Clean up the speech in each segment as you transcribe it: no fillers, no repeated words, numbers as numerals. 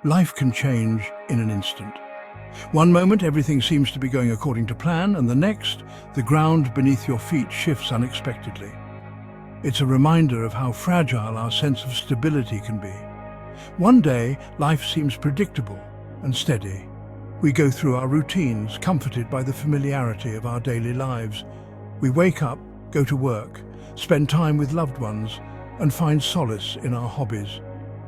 Life can change in an instant. One moment everything seems to be going according to plan, and the next, the ground beneath your feet shifts unexpectedly. It's a reminder of how fragile our sense of stability can be. One day, life seems predictable and steady. We go through our routines, comforted by the familiarity of our daily lives. We wake up, go to work, spend time with loved ones, and find solace in our hobbies.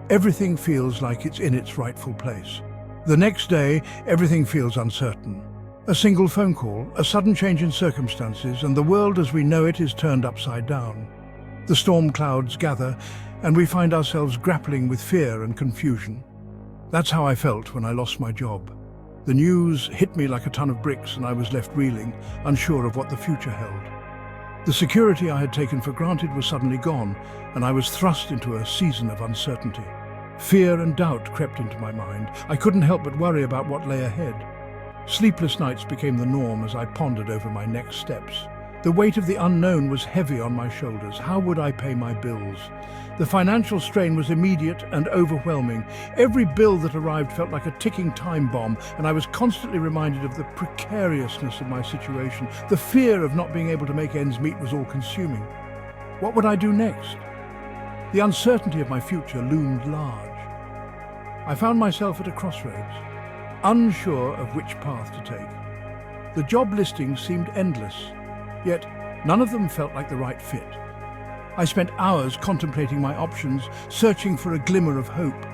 Everything feels like it's in its rightful place. The next day, everything feels uncertain. A single phone call, a sudden change in circumstances, and the world as we know it is turned upside down. The storm clouds gather, and we find ourselves grappling with fear and confusion. That's how I felt when I lost my job. The news hit me like a ton of bricks, and I was left reeling, unsure of what the future held. The security I had taken for granted was suddenly gone, and I was thrust into a season of uncertainty. Fear and doubt crept into my mind. I couldn't help but worry about what lay ahead. Sleepless nights became the norm as I pondered over my next steps. The weight of the unknown was heavy on my shoulders. How would I pay my bills? The financial strain was immediate and overwhelming. Every bill that arrived felt like a ticking time bomb, and I was constantly reminded of the precariousness of my situation. The fear of not being able to make ends meet was all-consuming. What would I do next? The uncertainty of my future loomed large. I found myself at a crossroads, unsure of which path to take. The job listings seemed endless, yet none of them felt like the right fit. I spent hours contemplating my options, searching for a glimmer of hope.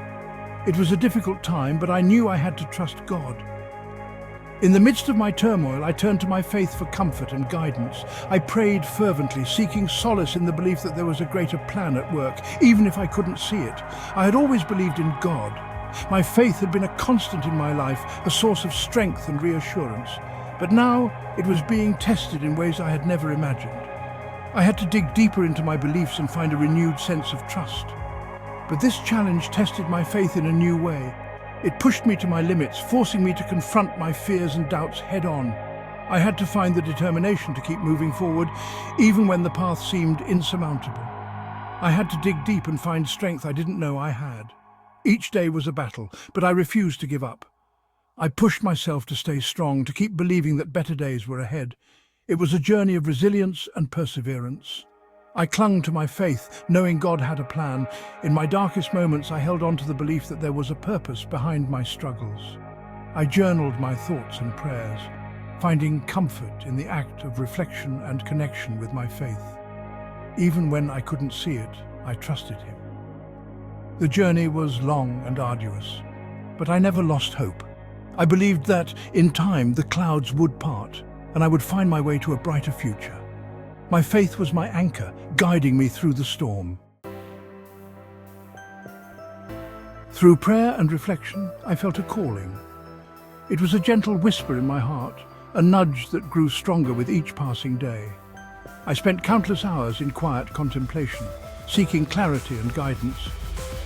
It was a difficult time, but I knew I had to trust God. In the midst of my turmoil, I turned to my faith for comfort and guidance. I prayed fervently, seeking solace in the belief that there was a greater plan at work, even if I couldn't see it. I had always believed in God. My faith had been a constant in my life, a source of strength and reassurance. But now it was being tested in ways I had never imagined. I had to dig deeper into my beliefs and find a renewed sense of trust. But this challenge tested my faith in a new way. It pushed me to my limits, forcing me to confront my fears and doubts head-on. I had to find the determination to keep moving forward, even when the path seemed insurmountable. I had to dig deep and find strength I didn't know I had. Each day was a battle, but I refused to give up. I pushed myself to stay strong, to keep believing that better days were ahead. It was a journey of resilience and perseverance. I clung to my faith, knowing God had a plan. In my darkest moments, I held on to the belief that there was a purpose behind my struggles. I journaled my thoughts and prayers, finding comfort in the act of reflection and connection with my faith. Even when I couldn't see it, I trusted Him. The journey was long and arduous, but I never lost hope. I believed that, in time, the clouds would part, and I would find my way to a brighter future. My faith was my anchor, guiding me through the storm. Through prayer and reflection, I felt a calling. It was a gentle whisper in my heart, a nudge that grew stronger with each passing day. I spent countless hours in quiet contemplation, seeking clarity and guidance.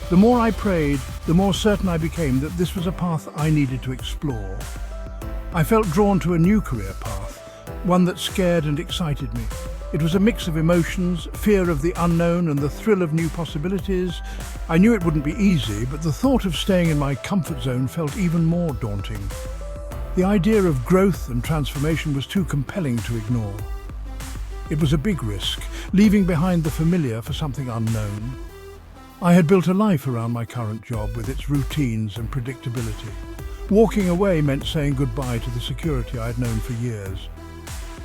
The more I prayed, the more certain I became that this was a path I needed to explore. I felt drawn to a new career path, one that scared and excited me. It was a mix of emotions, fear of the unknown and the thrill of new possibilities. I knew it wouldn't be easy, but the thought of staying in my comfort zone felt even more daunting. The idea of growth and transformation was too compelling to ignore. It was a big risk, leaving behind the familiar for something unknown. I had built a life around my current job with its routines and predictability. Walking away meant saying goodbye to the security I had known for years.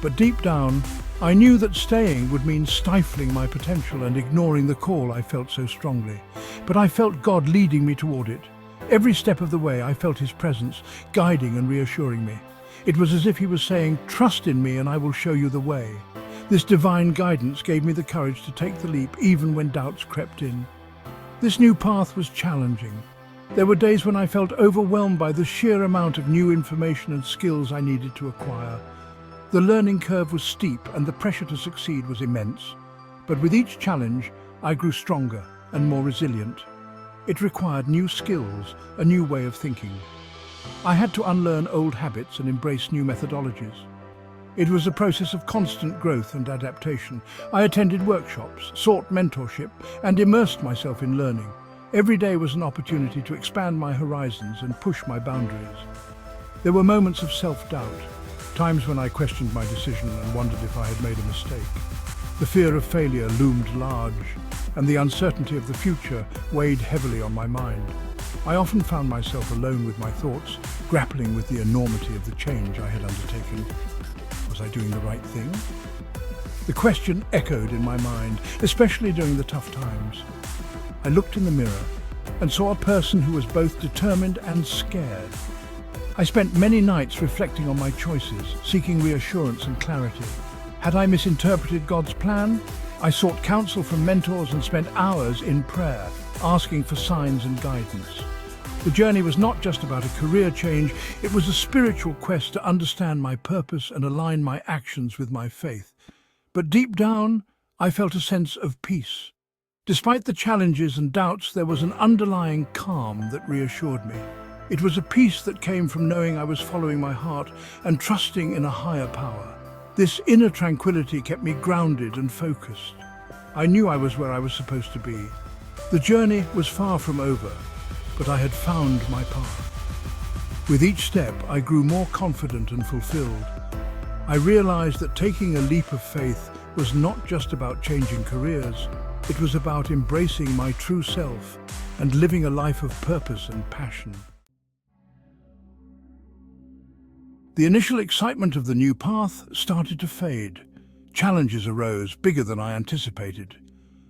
But deep down, I knew that staying would mean stifling my potential and ignoring the call I felt so strongly. But I felt God leading me toward it. Every step of the way, I felt His presence, guiding and reassuring me. It was as if He was saying, "Trust in me and I will show you the way." This divine guidance gave me the courage to take the leap, even when doubts crept in. This new path was challenging. There were days when I felt overwhelmed by the sheer amount of new information and skills I needed to acquire. The learning curve was steep and the pressure to succeed was immense. But with each challenge, I grew stronger and more resilient. It required new skills, a new way of thinking. I had to unlearn old habits and embrace new methodologies. It was a process of constant growth and adaptation. I attended workshops, sought mentorship, and immersed myself in learning. Every day was an opportunity to expand my horizons and push my boundaries. There were moments of self-doubt, times when I questioned my decision and wondered if I had made a mistake. The fear of failure loomed large, and the uncertainty of the future weighed heavily on my mind. I often found myself alone with my thoughts, grappling with the enormity of the change I had undertaken. Was I doing the right thing? The question echoed in my mind, especially during the tough times. I looked in the mirror and saw a person who was both determined and scared. I spent many nights reflecting on my choices, seeking reassurance and clarity. Had I misinterpreted God's plan? I sought counsel from mentors and spent hours in prayer, asking for signs and guidance. The journey was not just about a career change, it was a spiritual quest to understand my purpose and align my actions with my faith. But deep down, I felt a sense of peace. Despite the challenges and doubts, there was an underlying calm that reassured me. It was a peace that came from knowing I was following my heart and trusting in a higher power. This inner tranquility kept me grounded and focused. I knew I was where I was supposed to be. The journey was far from over, but I had found my path. With each step, I grew more confident and fulfilled. I realized that taking a leap of faith was not just about changing careers. It was about embracing my true self and living a life of purpose and passion. The initial excitement of the new path started to fade. Challenges arose, bigger than I anticipated.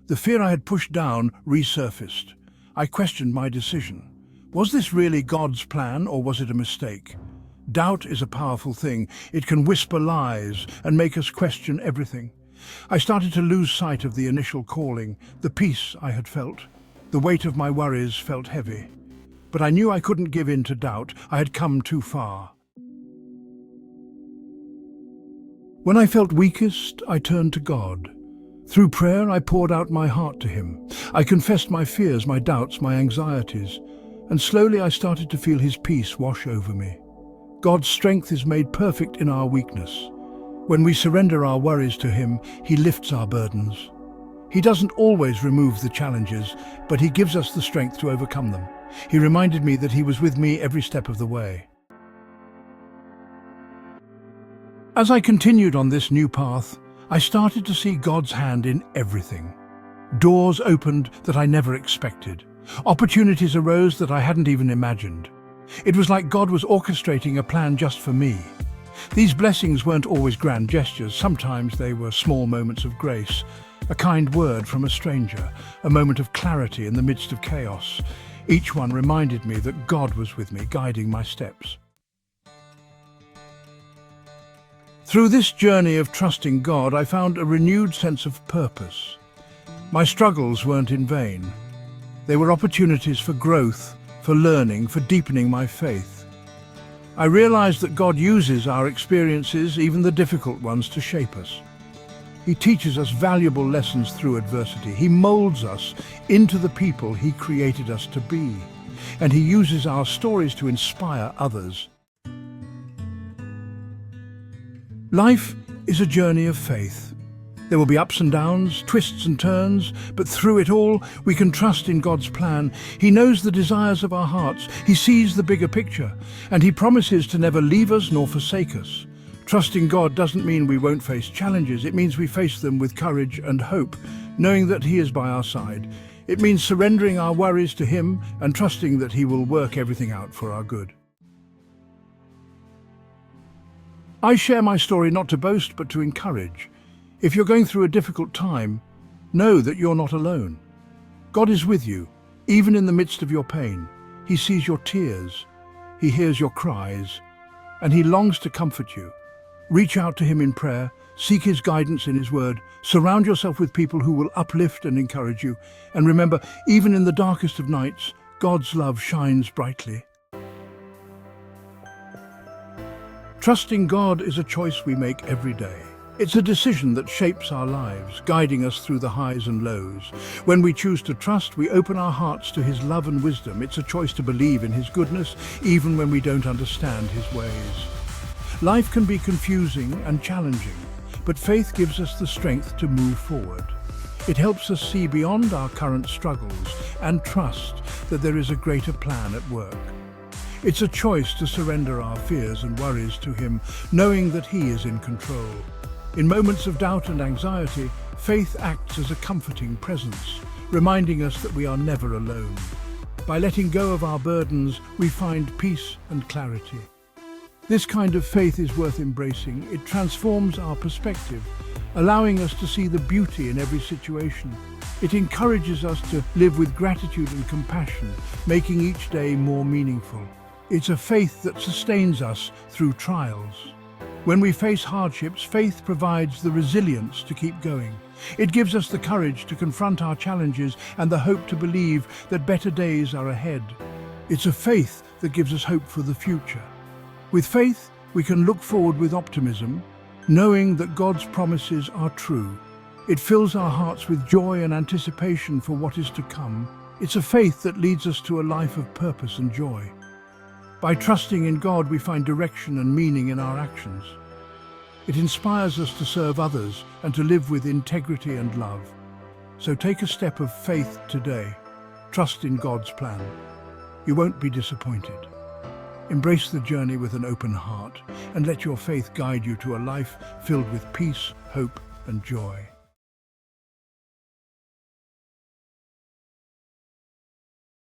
The fear I had pushed down resurfaced. I questioned my decision. Was this really God's plan, or was it a mistake? Doubt is a powerful thing. It can whisper lies and make us question everything. I started to lose sight of the initial calling, the peace I had felt. The weight of my worries felt heavy. But I knew I couldn't give in to doubt. I had come too far. When I felt weakest, I turned to God. Through prayer, I poured out my heart to Him. I confessed my fears, my doubts, my anxieties, and slowly I started to feel His peace wash over me. God's strength is made perfect in our weakness. When we surrender our worries to Him, He lifts our burdens. He doesn't always remove the challenges, but He gives us the strength to overcome them. He reminded me that He was with me every step of the way. As I continued on this new path, I started to see God's hand in everything. Doors opened that I never expected. Opportunities arose that I hadn't even imagined. It was like God was orchestrating a plan just for me. These blessings weren't always grand gestures. Sometimes they were small moments of grace, a kind word from a stranger, a moment of clarity in the midst of chaos. Each one reminded me that God was with me, guiding my steps. Through this journey of trusting God, I found a renewed sense of purpose. My struggles weren't in vain. They were opportunities for growth, for learning, for deepening my faith. I realized that God uses our experiences, even the difficult ones, to shape us. He teaches us valuable lessons through adversity. He molds us into the people He created us to be, and He uses our stories to inspire others. Life is a journey of faith. There will be ups and downs, twists and turns, but through it all, we can trust in God's plan. He knows the desires of our hearts. He sees the bigger picture, and He promises to never leave us nor forsake us. Trusting God doesn't mean we won't face challenges. It means we face them with courage and hope, knowing that He is by our side. It means surrendering our worries to Him and trusting that He will work everything out for our good. I share my story not to boast, but to encourage. If you're going through a difficult time, know that you're not alone. God is with you, even in the midst of your pain. He sees your tears, He hears your cries, and He longs to comfort you. Reach out to Him in prayer, seek His guidance in His word, surround yourself with people who will uplift and encourage you, and remember, even in the darkest of nights, God's love shines brightly. Trusting God is a choice we make every day. It's a decision that shapes our lives, guiding us through the highs and lows. When we choose to trust, we open our hearts to His love and wisdom. It's a choice to believe in His goodness, even when we don't understand His ways. Life can be confusing and challenging, but faith gives us the strength to move forward. It helps us see beyond our current struggles and trust that there is a greater plan at work. It's a choice to surrender our fears and worries to Him, knowing that He is in control. In moments of doubt and anxiety, faith acts as a comforting presence, reminding us that we are never alone. By letting go of our burdens, we find peace and clarity. This kind of faith is worth embracing. It transforms our perspective, allowing us to see the beauty in every situation. It encourages us to live with gratitude and compassion, making each day more meaningful. It's a faith that sustains us through trials. When we face hardships, faith provides the resilience to keep going. It gives us the courage to confront our challenges and the hope to believe that better days are ahead. It's a faith that gives us hope for the future. With faith, we can look forward with optimism, knowing that God's promises are true. It fills our hearts with joy and anticipation for what is to come. It's a faith that leads us to a life of purpose and joy. By trusting in God, we find direction and meaning in our actions. It inspires us to serve others and to live with integrity and love. So take a step of faith today. Trust in God's plan. You won't be disappointed. Embrace the journey with an open heart and let your faith guide you to a life filled with peace, hope, and joy.